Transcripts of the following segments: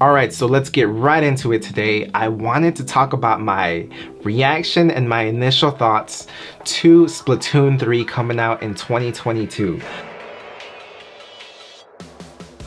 Alright, so let's get right into it today. I wanted to talk about my reaction and my initial thoughts to Splatoon 3 coming out in 2022.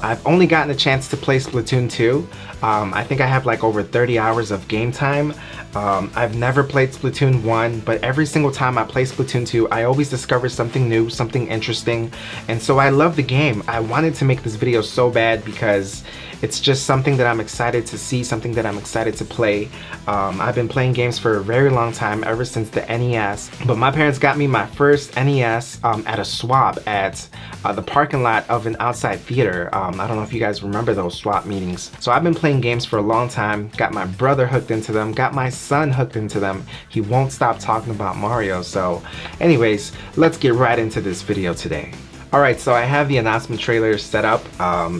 I've only gotten a chance to play Splatoon 2. I think I have like over 30 hours of game time. I've never played Splatoon 1, but every single time I play Splatoon 2, I always discover something new, something interesting, and so I love the game. I wanted to make this video so bad because it's just something that I'm excited to see, something that I'm excited to play. I've been playing games for a very long time, ever since the NES, but my parents got me my first NES at a swap at the parking lot of an outside theater. I don't know if you guys remember those swap meetings. So I've been playing games for a long time, got my brother hooked into them, got my son hooked into them. He won't stop talking about Mario. So anyways, let's get right into this video today. Alright, so I have the announcement trailer set up,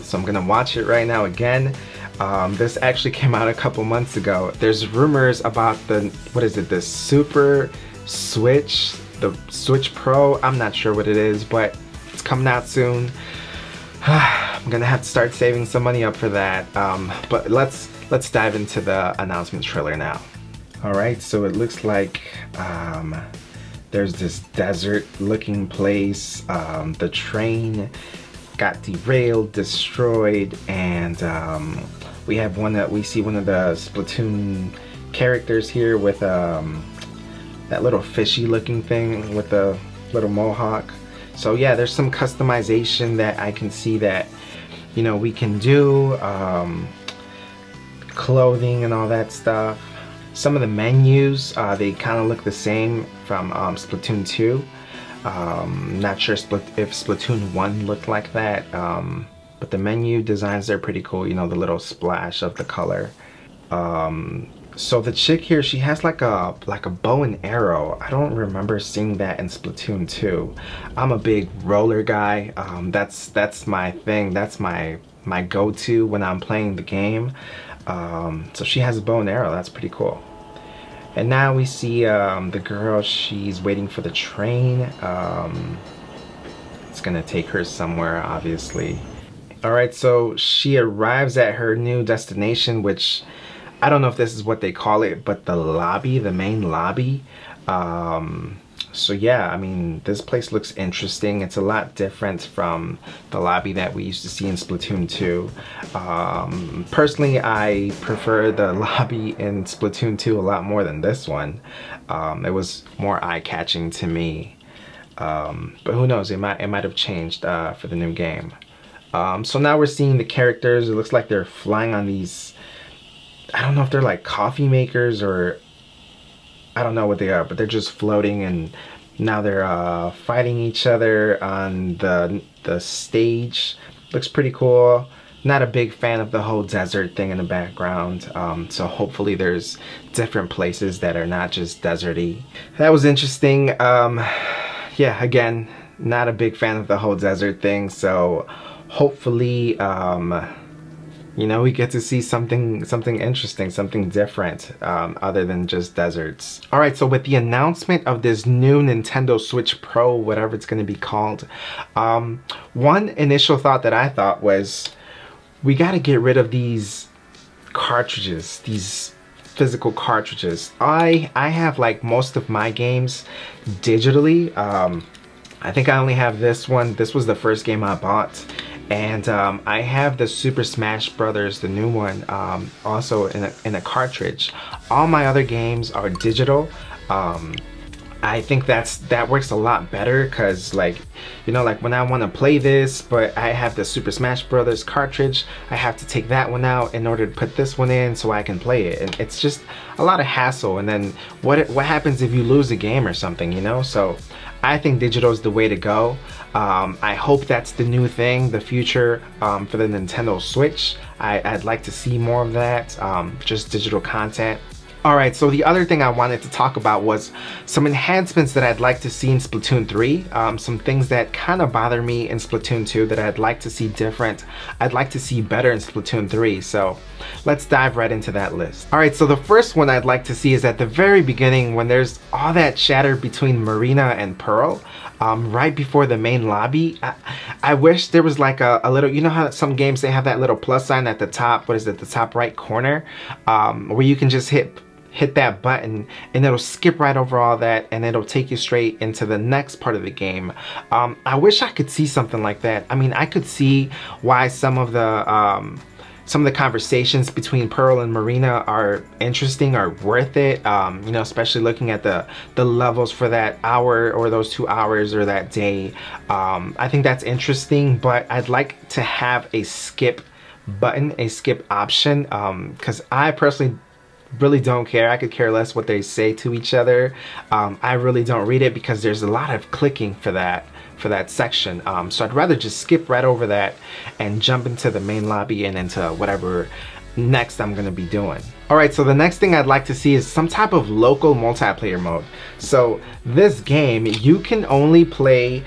so I'm gonna watch it right now again. This actually came out a couple months ago. There's rumors about the, the Super Switch, the Switch Pro. I'm not sure what it is, but it's coming out soon. I'm gonna have to start saving some money up for that. But let's dive into the announcement trailer now. Alright, so it looks like there's this desert looking place. The train got derailed, destroyed, and we see one of the Splatoon characters here with that little fishy looking thing with the little mohawk. So yeah, there's some customization that I can see that, you know, we can do, clothing and all that stuff. Some of the menus, they kind of look the same from Splatoon 2. Not sure if Splatoon 1 looked like that, but the menu designs are pretty cool, you know, the little splash of the color. So the chick here, she has like a bow and arrow. I don't remember seeing that in Splatoon 2. I'm a big roller guy. That's my thing. That's my go-to when I'm playing the game. So she has a bow and arrow. That's pretty cool. And now we see the girl. She's waiting for the train. It's gonna take her somewhere, obviously. All right, so she arrives at her new destination, which I don't know if this is what they call it, but the lobby, the main lobby. So yeah, I mean, this place looks interesting. It's a lot different from the lobby that we used to see in Splatoon 2. Personally, I prefer the lobby in Splatoon 2 a lot more than this one. It was more eye-catching to me. But who knows, it might have changed for the new game. So now we're seeing the characters. It looks like they're flying on these, I don't know if they're like coffee makers or I don't know what they are, but they're just floating, and now they're fighting each other on the stage. Looks pretty cool. Not a big fan of the whole desert thing in the background, so hopefully there's different places that are not just deserty. That was interesting. Yeah, again, not a big fan of the whole desert thing, so hopefully you know, we get to see something interesting, something different, other than just deserts. All right, so with the announcement of this new Nintendo Switch Pro, whatever it's going to be called, one initial thought that I thought was, we got to get rid of these cartridges, these physical cartridges. I have like most of my games digitally. I think I only have this one. This was the first game I bought. And I have the Super Smash Brothers, the new one, also in a cartridge. All my other games are digital. I think that works a lot better because, like, you know, like when I want to play this, but I have the Super Smash Brothers cartridge, I have to take that one out in order to put this one in so I can play it. And it's just a lot of hassle. And then what happens if you lose a game or something, you know? So I think digital is the way to go. I hope that's the new thing, the future for the Nintendo Switch. I'd like to see more of that, just digital content. Alright, so the other thing I wanted to talk about was some enhancements that I'd like to see in Splatoon 3. Some things that kind of bother me in Splatoon 2 that I'd like to see different. I'd like to see better in Splatoon 3, so let's dive right into that list. Alright, so the first one I'd like to see is at the very beginning when there's all that chatter between Marina and Pearl. Right before the main lobby. I wish there was like a little, you know how some games they have that little plus sign at the top, what is it, the top right corner, where you can just hit that button and it'll skip right over all that and it'll take you straight into the next part of the game. I wish I could see something like that. I mean, I could see why some of the conversations between Pearl and Marina are interesting, are worth it, you know, especially looking at the levels for that hour or those 2 hours or that day. I think that's interesting, but I'd like to have a skip button, a skip option, because I personally really don't care. I could care less what they say to each other. I really don't read it because there's a lot of clicking for that section. So I'd rather just skip right over that and jump into the main lobby and into whatever next I'm gonna be doing. Alright, so the next thing I'd like to see is some type of local multiplayer mode. So this game, you can only play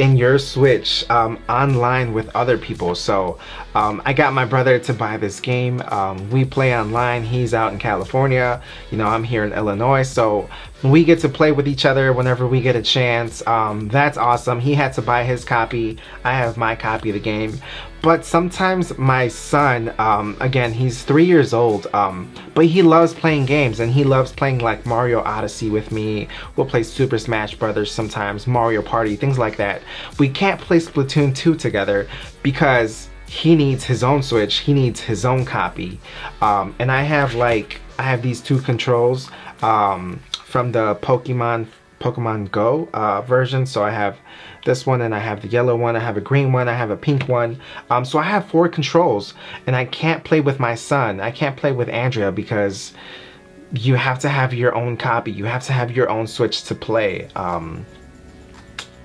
in your Switch online with other people. So I got my brother to buy this game. We play online. He's out in California, you know, I'm here in Illinois, so we get to play with each other whenever we get a chance. That's awesome. He had to buy his copy, I have my copy of the game. But sometimes my son, again, he's 3 years old, but he loves playing games and he loves playing like Mario Odyssey with me. We'll play Super Smash Brothers sometimes, Mario Party, things like that. We can't play Splatoon 2 together because he needs his own Switch, he needs his own copy. And I have these two controls from the Pokemon Go version. So I have this one and I have the yellow one, I have a green one, I have a pink one. So I have 4 controls and I can't play with my son. I can't play with Andrea because you have to have your own copy. You have to have your own Switch to play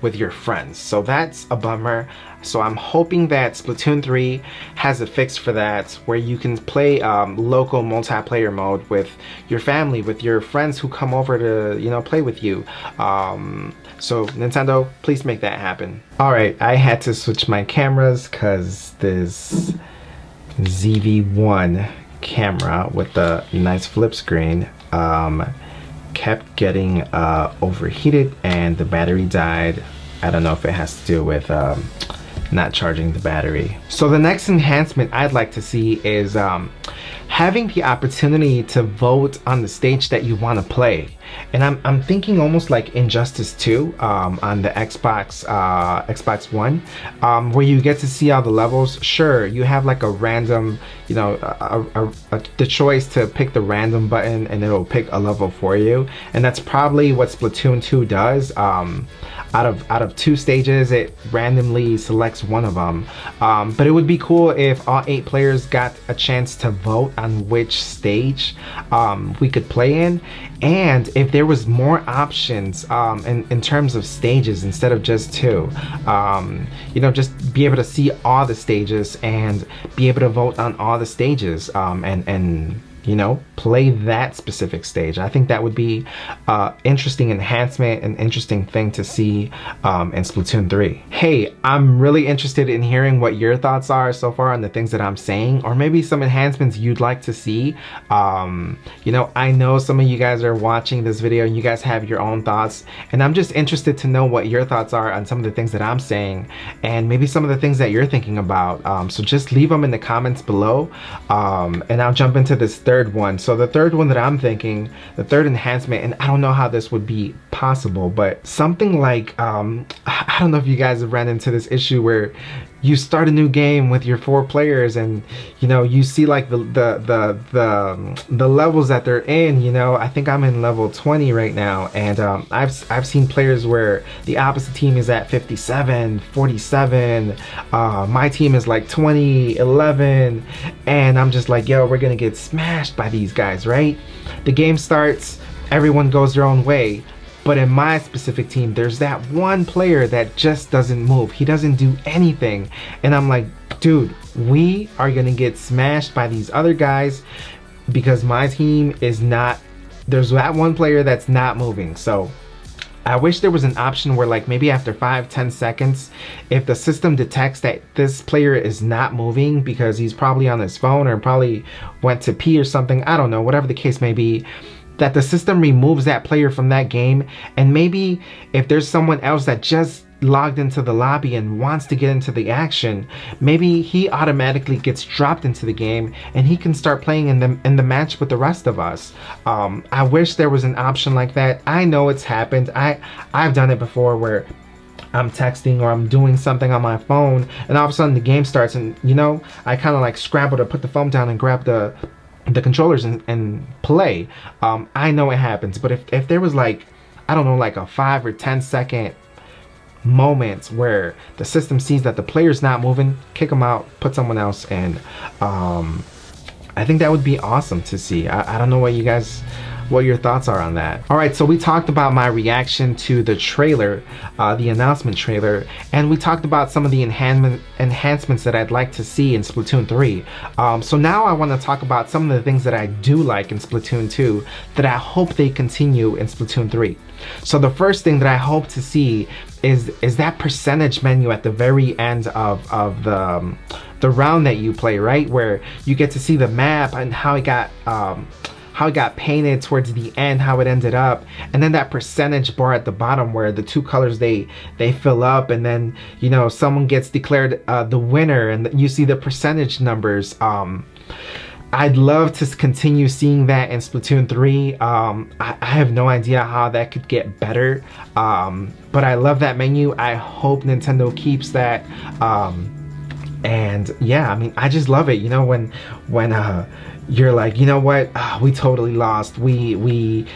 with your friends. So that's a bummer. So I'm hoping that Splatoon 3 has a fix for that, where you can play local multiplayer mode with your family, with your friends who come over to, you know, play with you. So Nintendo, please make that happen. Alright, I had to switch my cameras because this ZV-1 camera with the nice flip screen kept getting overheated and the battery died. I don't know if it has to do with not charging the battery. So the next enhancement I'd like to see is having the opportunity to vote on the stage that you want to play. And I'm thinking almost like Injustice 2 on the Xbox One, where you get to see all the levels. Sure, you have like a random, you know, the choice to pick the random button and it'll pick a level for you. And that's probably what Splatoon 2 does. Out of 2 stages, it randomly selects one of them. But it would be cool if all 8 players got a chance to vote on which stage we could play in, and if there was more options in terms of stages instead of just 2. You know, just be able to see all the stages and be able to vote on all the stages, and you know, play that specific stage. I think that would be interesting enhancement, an interesting thing to see in Splatoon 3. Hey, I'm really interested in hearing what your thoughts are so far on the things that I'm saying, or maybe some enhancements you'd like to see. You know, I know some of you guys are watching this video and you guys have your own thoughts, and I'm just interested to know what your thoughts are on some of the things that I'm saying, and maybe some of the things that you're thinking about. So just leave them in the comments below, and I'll jump into this third one. So the third one that I'm thinking, the third enhancement, and I don't know how this would be possible, but something like, I don't know if you guys have ran into this issue where you start a new game with your 4 players and, you know, you see like the levels that they're in. You know, I think I'm in level 20 right now, and I've seen players where the opposite team is at 57, 47, my team is like 20, 11, and I'm just like, yo, we're gonna get smashed by these guys, right? The game starts, everyone goes their own way. But in my specific team, there's that one player that just doesn't move. He doesn't do anything. And I'm like, dude, we are gonna get smashed by these other guys because my team is not there's that one player that's not moving. So I wish there was an option where, like, maybe after 5-10 seconds, if the system detects that this player is not moving because he's probably on his phone or probably went to pee or something, I don't know, whatever the case may be, that the system removes that player from that game. And maybe if there's someone else that just logged into the lobby and wants to get into the action, maybe he automatically gets dropped into the game and he can start playing in the match with the rest of us. I wish there was an option like that. I know it's happened. I've done it before where I'm texting or I'm doing something on my phone and all of a sudden the game starts, and you know, I kind of like scramble to put the phone down and grab the controllers and play. I know it happens, but if there was, like, I don't know, like a 5 or 10 second moments where the system sees that the player's not moving, kick them out, put someone else in. I think that would be awesome to see. I don't know what your thoughts are on that. All right, so we talked about my reaction to the trailer, the announcement trailer, and we talked about some of the enhancements that I'd like to see in Splatoon 3. So now I want to talk about some of the things that I do like in Splatoon 2 that I hope they continue in Splatoon 3. So the first thing that I hope to see is that percentage menu at the very end of the round that you play, right? Where you get to see the map and how it got painted towards the end, how it ended up, and then that percentage bar at the bottom where the two colors they fill up, and then, you know, someone gets declared the winner and you see the percentage numbers. I'd love to continue seeing that in Splatoon 3. I have no idea how that could get better, but I love that menu. I hope Nintendo keeps that. And yeah, I mean, I just love it. You know, when you're like, you know what, we totally lost. We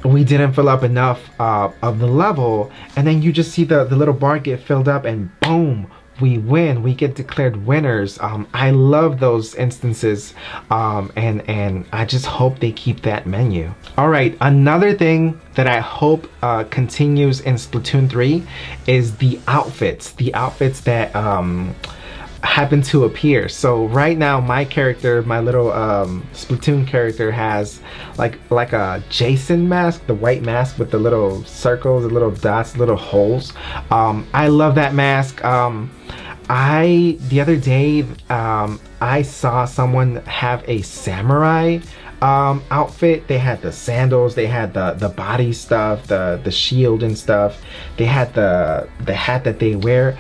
didn't fill up enough of the level, and then you just see the little bar get filled up, and boom, we win. We get declared winners. I love those instances, and I just hope they keep that menu. All right, another thing that I hope continues in Splatoon 3 is the outfits. The outfits that happen to appear. So right now my character, my little Splatoon character, has like a Jason mask, the white mask with the little circles, the little dots, little holes. I love that mask. The other day I saw someone have a samurai outfit. They had the sandals, they had the body stuff, the shield and stuff. They had the hat that they wear.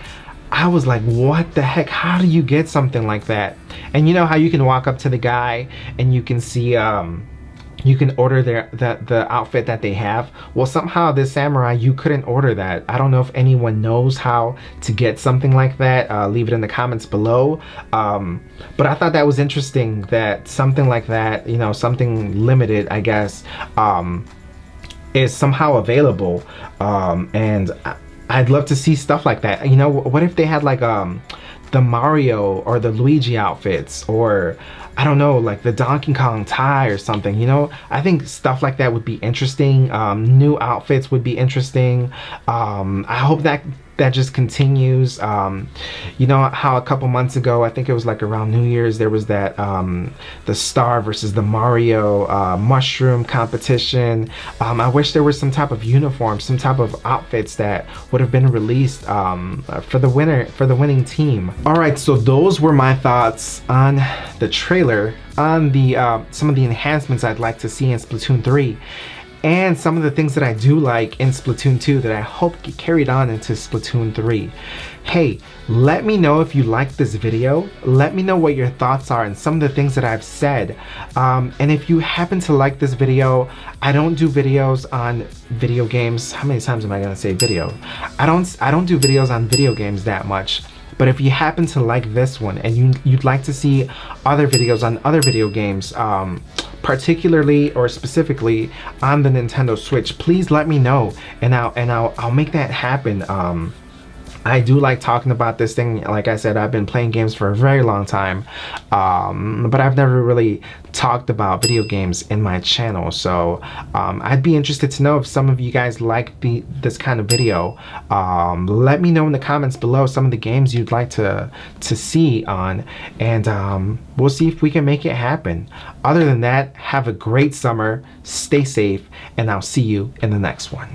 I was like, what the heck? How do you get something like that? And you know how you can walk up to the guy and you can see, you can order the outfit that they have. Well, somehow this samurai, you couldn't order that. I don't know if anyone knows how to get something like that. Leave it in the comments below. But I thought that was interesting that something like that, you know, something limited, I guess, is somehow available. And I'd love to see stuff like that. You know, what if they had like the Mario or the Luigi outfits, or I don't know, like the Donkey Kong tie or something, you know? I think stuff like that would be interesting. New outfits would be interesting. I hope that just continues. You know how a couple months ago, I think it was like around New Year's, there was that the Star versus the Mario mushroom competition. I wish there was some type of uniform, some type of outfits that would have been released for the winning team. All right, so those were my thoughts on the trailer, on the some of the enhancements I'd like to see in Splatoon 3. And some of the things that I do like in Splatoon 2 that I hope get carried on into Splatoon 3. Hey, let me know if you like this video. Let me know what your thoughts are and some of the things that I've said. And if you happen to like this video, I don't do videos on video games. How many times am I gonna say video? I don't do videos on video games that much. But if you happen to like this one and you'd like to see other videos on other video games, particularly or specifically on the Nintendo Switch, please let me know, and I'll make that happen. I do like talking about this thing. Like I said, I've been playing games for a very long time, but I've never really talked about video games in my channel. So I'd be interested to know if some of you guys like this kind of video. Let me know in the comments below some of the games you'd like to see on, and we'll see if we can make it happen. Other than that, have a great summer, stay safe, and I'll see you in the next one.